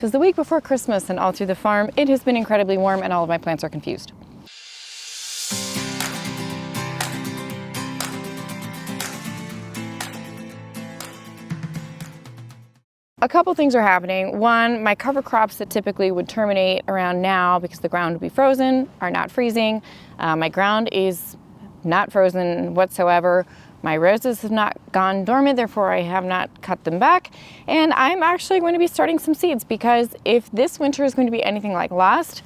Because the week before Christmas and all through the farm, it has been incredibly warm and all of my plants are confused. A couple things are happening. One, my cover crops that typically would terminate around now because the ground would be frozen are not freezing. My ground is not frozen whatsoever. My roses have not gone dormant, therefore I have not cut them back. And I'm actually going to be starting some seeds because if this winter is going to be anything like last,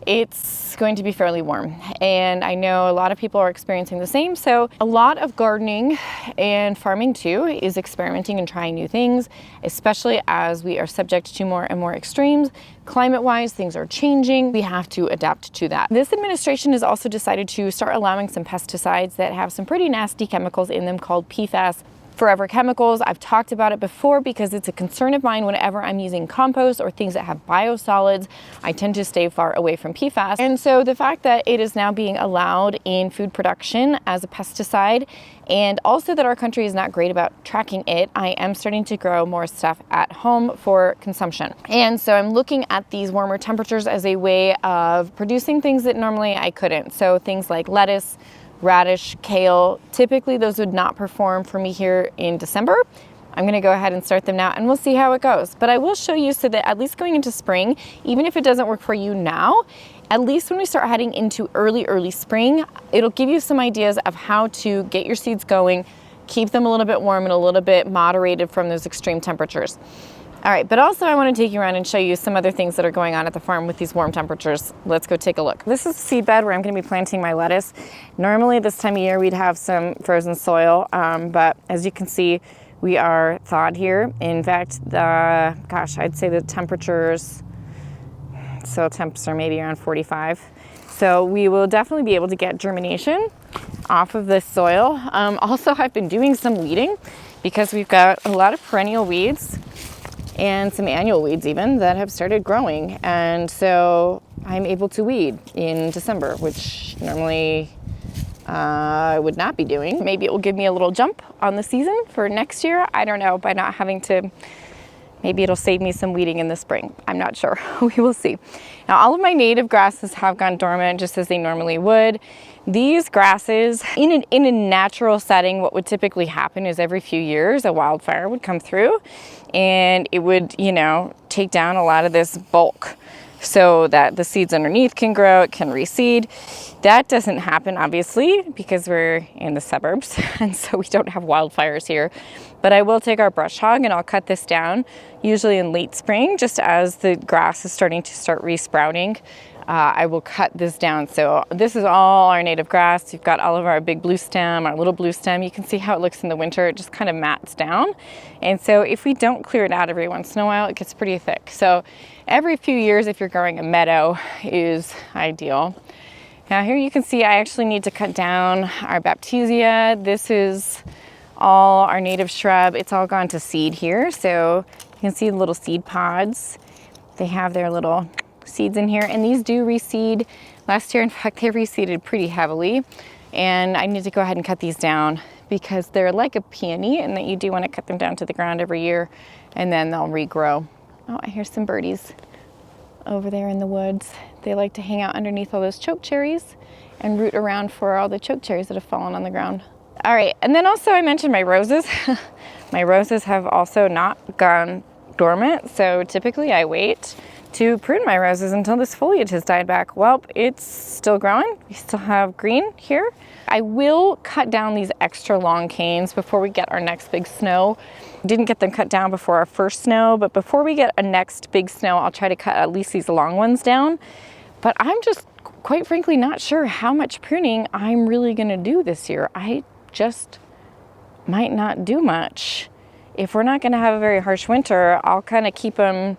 it's going to be fairly warm. And I know a lot of people are experiencing the same. So a lot of gardening and farming too is experimenting and trying new things, especially as we are subject to more and more extremes. Climate-wise, things are changing. We have to adapt to that. This administration has also decided to start allowing some pesticides that have some pretty nasty chemicals in them called PFAS. Forever chemicals. I've talked about it before because it's a concern of mine whenever I'm using compost or things that have biosolids. I tend to stay far away from PFAS. And so the fact that it is now being allowed in food production as a pesticide, and also that our country is not great about tracking it, I am starting to grow more stuff at home for consumption. And so I'm looking at these warmer temperatures as a way of producing things that normally I couldn't. So things like lettuce, radish, kale, typically those would not perform for me here in December. I'm gonna go ahead and start them now and we'll see how it goes. But I will show you so that at least going into spring, even if it doesn't work for you now, at least when we start heading into early spring, it'll give you some ideas of how to get your seeds going, keep them a little bit warm and a little bit moderated from those extreme temperatures. All right, but also I want to take you around and show you some other things that are going on at the farm with these warm temperatures. Let's go take a look. This is a seed bed where I'm going to be planting my lettuce. Normally this time of year we'd have some frozen soil, but as you can see, we are thawed here. In fact, I'd say the temperatures, soil temps are maybe around 45. So we will definitely be able to get germination off of this soil. Also, I've been doing some weeding because we've got a lot of perennial weeds and some annual weeds even that have started growing. And so I'm able to weed in December, which normally I would not be doing. Maybe it will give me a little jump on the season for next year. I don't know, by not having to, maybe it'll save me some weeding in the spring. I'm not sure, we will see. Now all of my native grasses have gone dormant just as they normally would. These grasses, in a natural setting, what would typically happen is every few years a wildfire would come through and it would, take down a lot of this bulk so that the seeds underneath can grow, it can reseed. That doesn't happen, obviously, because we're in the suburbs and so we don't have wildfires here. But I will take our brush hog and I'll cut this down, usually in late spring, just as the grass is starting to start resprouting. I will cut this down. So this is all our native grass. You've got all of our big blue stem, our little blue stem. You can see how it looks in the winter. It just kind of mats down. And so if we don't clear it out every once in a while, it gets pretty thick. So every few years, if you're growing a meadow, is ideal. Now here you can see I actually need to cut down our baptisia. This is all our native shrub. It's all gone to seed here. So you can see the little seed pods. They have their little seeds in here, and these do reseed. Last year, in fact, they reseeded pretty heavily, and I need to go ahead and cut these down because they're like a peony and that you do want to cut them down to the ground every year and then they'll regrow. Oh, I hear some birdies over there in the woods. They like to hang out underneath all those choke cherries and root around for all the choke cherries that have fallen on the ground. All right, and then also I mentioned my roses. My roses have also not gone dormant, so typically I wait to prune my roses until this foliage has died back. Well, it's still growing. We still have green here. I will cut down these extra long canes before we get our next big snow. Didn't get them cut down before our first snow, but before we get a next big snow, I'll try to cut at least these long ones down. But I'm just quite frankly not sure how much pruning I'm really gonna do this year. I just might not do much. If we're not gonna have a very harsh winter, I'll kind of keep them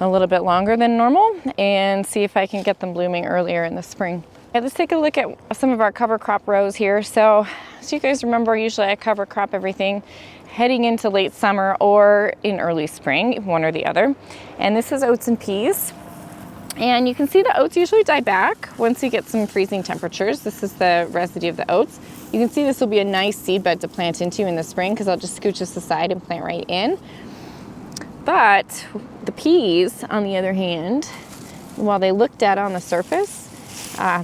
a little bit longer than normal and see if I can get them blooming earlier in the spring. Let's take a look at some of our cover crop rows here. So you guys remember, usually I cover crop everything heading into late summer or in early spring, one or the other. And this is oats and peas. And you can see the oats usually die back once you get some freezing temperatures. This is the residue of the oats. You can see this will be a nice seed bed to plant into in the spring because I'll just scooch this aside and plant right in. But the peas, on the other hand, while they look dead on the surface,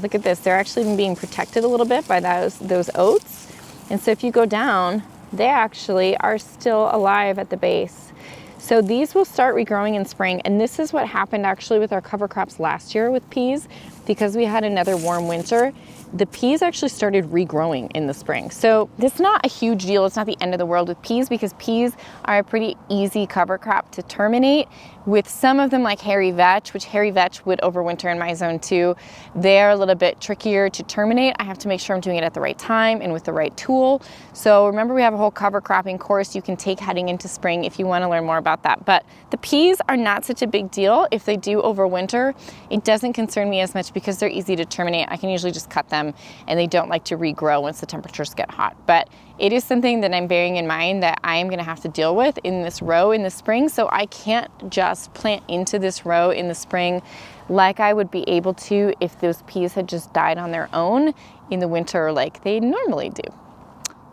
look at this, they're actually being protected a little bit by those oats. And so if you go down, they actually are still alive at the base. So these will start regrowing in spring. And this is what happened actually with our cover crops last year with peas. Because we had another warm winter, the peas actually started regrowing in the spring. So it's not a huge deal. It's not the end of the world with peas, because peas are a pretty easy cover crop to terminate. With some of them, like hairy vetch, which hairy vetch would overwinter in my zone too, they're a little bit trickier to terminate. I have to make sure I'm doing it at the right time and with the right tool. So remember, we have a whole cover cropping course you can take heading into spring if you want to learn more about that. But the peas are not such a big deal. If they do overwinter, it doesn't concern me as much because they're easy to terminate. I can usually just cut them, and they don't like to regrow once the temperatures get hot. But it is something that I'm bearing in mind that I am going to have to deal with in this row in the spring. So I can't just plant into this row in the spring like I would be able to if those peas had just died on their own in the winter like they normally do.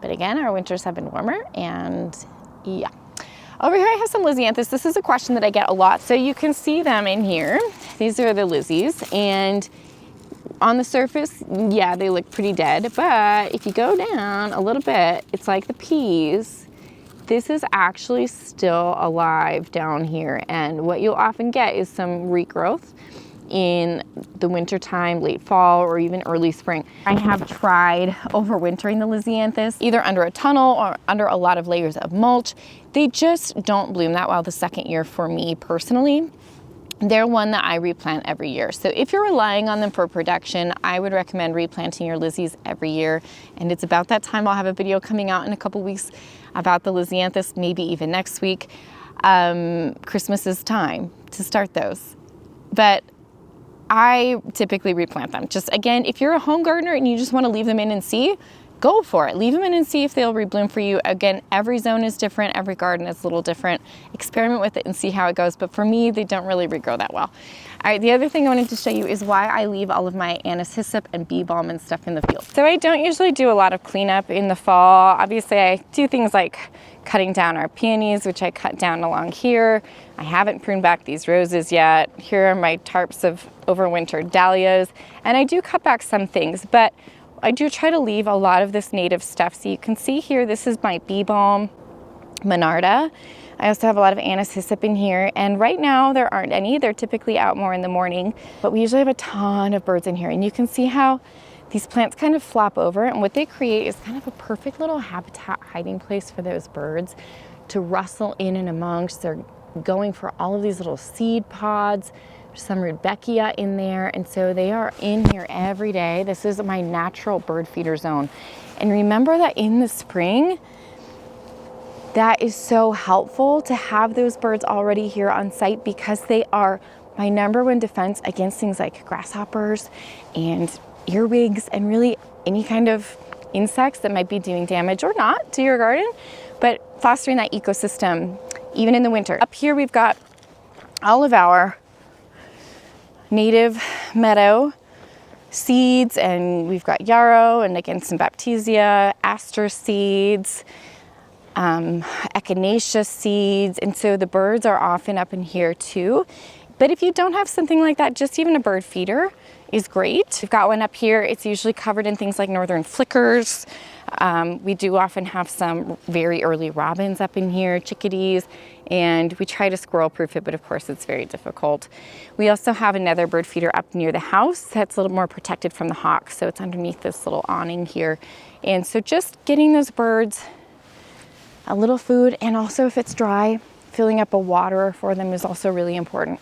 But again, our winters have been warmer, and yeah. Over here I have some Lysianthus. This is a question that I get a lot. So you can see them in here. These are the Lysies, and on the surface, yeah, they look pretty dead, but if you go down a little bit, it's like the peas. This is actually still alive down here, and what you'll often get is some regrowth in the winter time, late fall, or even early spring. I have tried overwintering the Lysianthus, either under a tunnel or under a lot of layers of mulch. They just don't bloom that well the second year for me personally. They're one that I replant every year. So if you're relying on them for production, I would recommend replanting your Lysies every year. And it's about that time. I'll have a video coming out in a couple weeks about the Lysianthus, maybe even next week. Christmas is time to start those. But I typically replant them. Just again, if you're a home gardener and you just want to leave them in and see, go for it. Leave them in and see if they'll rebloom for you. Again, every zone is different. Every garden is a little different. Experiment with it and see how it goes. But for me, they don't really regrow that well. All right, the other thing I wanted to show you is why I leave all of my anise hyssop and bee balm and stuff in the field. So I don't usually do a lot of cleanup in the fall. Obviously, I do things like cutting down our peonies, which I cut down along here. I haven't pruned back these roses yet. Here are my tarps of overwintered dahlias. And I do cut back some things, but I do try to leave a lot of this native stuff. So you can see here, this is my bee balm, Monarda. I also have a lot of anise hyssop in here. And right now there aren't any. They're typically out more in the morning, but we usually have a ton of birds in here. And you can see how these plants kind of flop over, and what they create is kind of a perfect little habitat hiding place for those birds to rustle in and amongst. They're going for all of these little seed pods. There's some Rudbeckia in there, and so they are in here every day. This is my natural bird feeder zone. And remember that in the spring, that is so helpful to have those birds already here on site, because they are my #1 defense against things like grasshoppers and earwigs and really any kind of insects that might be doing damage or not to your garden, but fostering that ecosystem even in the winter. Up here we've got all of our native meadow seeds, and we've got yarrow and again some baptisia, aster seeds, echinacea seeds, and so the birds are often up in here too. But if you don't have something like that, just even a bird feeder is great. We've got one up here. It's usually covered in things like northern flickers. We do often have some very early robins up in here, chickadees, and we try to squirrel proof it, but of course it's very difficult. We also have another bird feeder up near the house that's a little more protected from the hawks, so it's underneath this little awning here. And so just getting those birds a little food, and also if it's dry, filling up a waterer for them is also really important.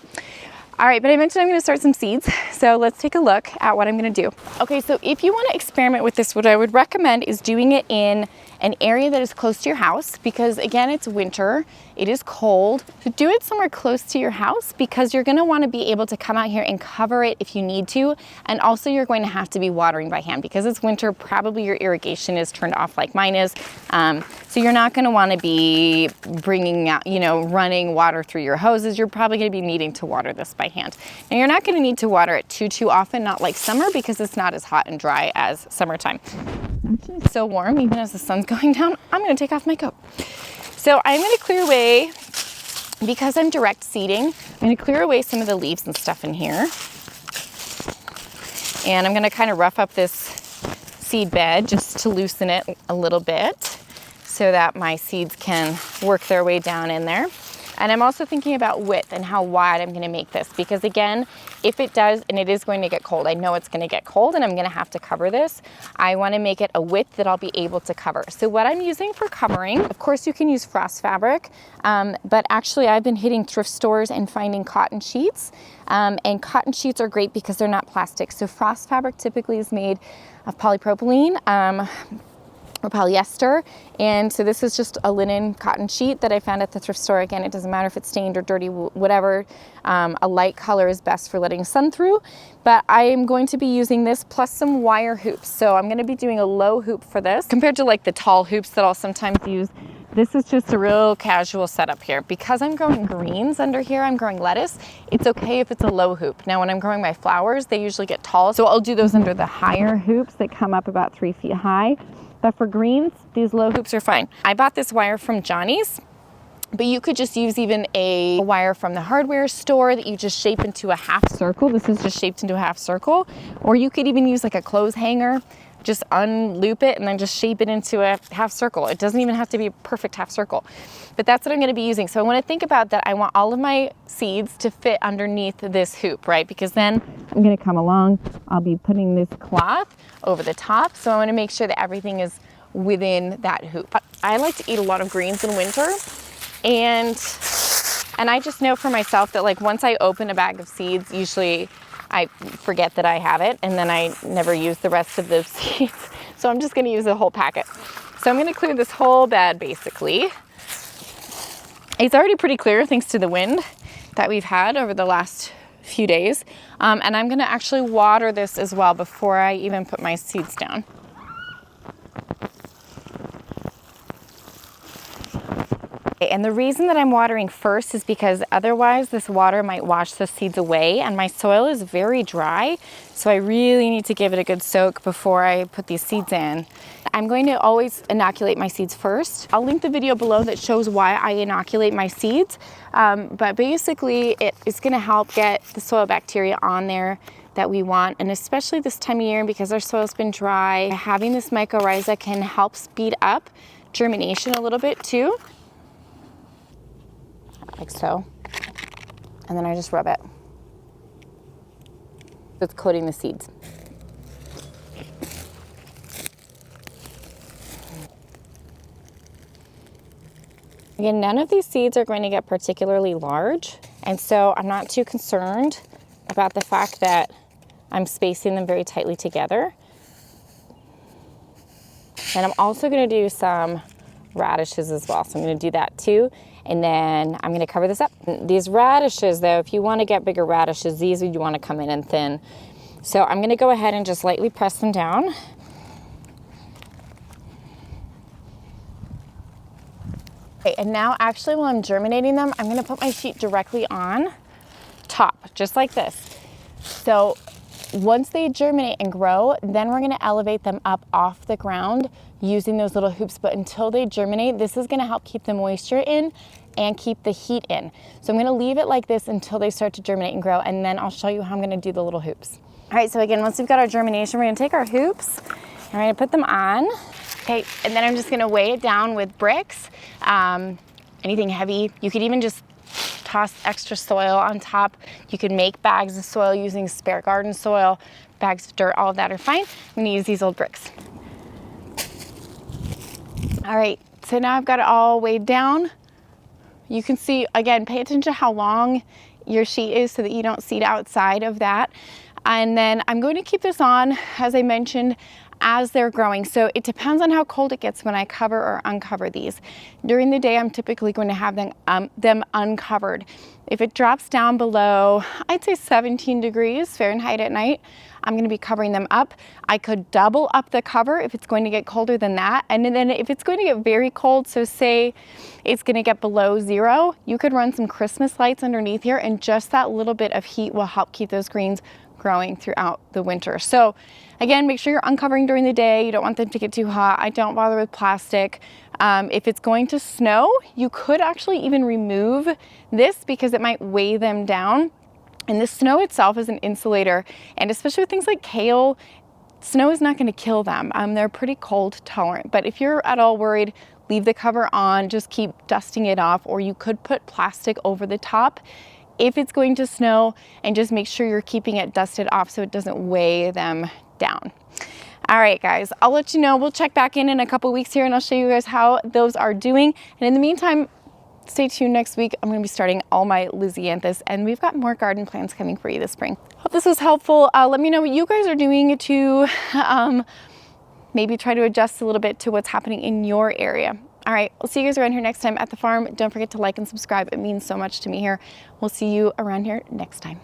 All right, but I mentioned I'm going to start some seeds, so let's take a look at what I'm going to do. Okay, so if you want to experiment with this, what I would recommend is doing it in an area that is close to your house, because again, it's winter, it is cold. So do it somewhere close to your house, because you're going to want to be able to come out here and cover it if you need to. And also you're going to have to be watering by hand because it's winter. Probably your irrigation is turned off like mine is. So you're not going to want to be bringing out, running water through your hoses. You're probably going to be needing to water this by hand. Now you're not going to need to water it too often, not like summer, because it's not as hot and dry as summertime. It's so warm, even as the sun's going down. I'm going to take off my coat. So I'm going to clear away because I'm direct seeding, I'm gonna clear away some of the leaves and stuff in here. And I'm gonna kind of rough up this seed bed just to loosen it a little bit so that my seeds can work their way down in there. And I'm also thinking about width and how wide I'm gonna make this, because again, if it does, and it is going to get cold, I know it's gonna get cold and I'm gonna have to cover this, I wanna make it a width that I'll be able to cover. So what I'm using for covering, of course you can use frost fabric, but actually I've been hitting thrift stores and finding cotton sheets, and cotton sheets are great because they're not plastic. So frost fabric typically is made of polypropylene, or polyester, and so this is just a linen cotton sheet that I found at the thrift store. Again, it doesn't matter if it's stained or dirty, whatever. A light color is best for letting sun through, but I am going to be using this plus some wire hoops. So I'm gonna be doing a low hoop for this compared to like the tall hoops that I'll sometimes use. This is just a real casual setup here. Because I'm growing greens under here, I'm growing lettuce, it's okay if it's a low hoop. Now when I'm growing my flowers, they usually get tall, so I'll do those under the higher hoops that come up about 3 feet high. But for greens, these low hoops are fine. I bought this wire from Johnny's, but you could just use even a wire from the hardware store that you just shape into a half circle. This is just shaped into a half circle. Or you could even use like a clothes hanger, just unloop it and then just shape it into a half circle. It doesn't even have to be a perfect half circle, but that's what I'm gonna be using. So I wanna think about that. I want all of my seeds to fit underneath this hoop, right? Because then I'm gonna come along, I'll be putting this cloth over the top. So I wanna make sure that everything is within that hoop. I like to eat a lot of greens in winter, and I just know for myself that like once I open a bag of seeds, usually I forget that I have it, and then I never use the rest of those seeds. So I'm just gonna use a whole packet. So I'm gonna clear this whole bed basically. It's already pretty clear thanks to the wind that we've had over the last few days. And I'm gonna actually water this as well before I even put my seeds down. And the reason that I'm watering first is because otherwise this water might wash the seeds away, and my soil is very dry, so I really need to give it a good soak before I put these seeds in. I'm going to always inoculate my seeds first. I'll link the video below that shows why I inoculate my seeds, but basically it is going to help get the soil bacteria on there that we want, and especially this time of year because our soil's been dry, having this mycorrhiza can help speed up germination a little bit too. Like so, and then I just rub it. It's coating the seeds. Again, none of these seeds are going to get particularly large, and so I'm not too concerned about the fact that I'm spacing them very tightly together. And I'm also going to do some radishes as well, so I'm going to do that too. And then I'm gonna cover this up. These radishes though, if you wanna get bigger radishes, these would wanna come in and thin. So I'm gonna go ahead and just lightly press them down. Okay, and now actually while I'm germinating them, I'm gonna put my sheet directly on top, just like this. So once they germinate and grow, then we're gonna elevate them up off the ground using those little hoops. But until they germinate, this is gonna help keep the moisture in and keep the heat in. So I'm gonna leave it like this until they start to germinate and grow, and then I'll show you how I'm gonna do the little hoops. All right, so again, once we've got our germination, we're gonna take our hoops and we're gonna put them on. Okay, and then I'm just gonna weigh it down with bricks, anything heavy. You could even just toss extra soil on top. You can make bags of soil using spare garden soil, bags of dirt, all of that are fine. I'm gonna use these old bricks. All right, so now I've got it all weighed down. You can see, again, pay attention to how long your sheet is so that you don't seed outside of that. And then I'm going to keep this on, as I mentioned, as they're growing. So it depends on how cold it gets when I cover or uncover these. During the day, I'm typically going to have them uncovered. If it drops down below, I'd say 17 degrees Fahrenheit at night, I'm going to be covering them up. I could double up the cover if it's going to get colder than that. And then if it's going to get very cold, so say it's going to get below 0, you could run some Christmas lights underneath here, and just that little bit of heat will help keep those greens growing throughout the winter. So again, make sure you're uncovering during the day. You don't want them to get too hot. I don't bother with plastic If it's going to snow, you could actually even remove this because it might weigh them down. And the snow itself is an insulator, and especially with things like kale, snow is not going to kill them. They're pretty cold tolerant, but if you're at all worried, leave the cover on, just keep dusting it off, or you could put plastic over the top if it's going to snow, and just make sure you're keeping it dusted off so it doesn't weigh them down. All right, guys, I'll let you know. We'll check back in a couple weeks here and I'll show you guys how those are doing. And in the meantime, stay tuned next week. I'm going to be starting all my Lysianthus, and we've got more garden plans coming for you this spring. Hope this was helpful. Let me know what you guys are doing to maybe try to adjust a little bit to what's happening in your area. All right, we'll see you guys around here next time at the farm. Don't forget to like and subscribe. It means so much to me here. We'll see you around here next time.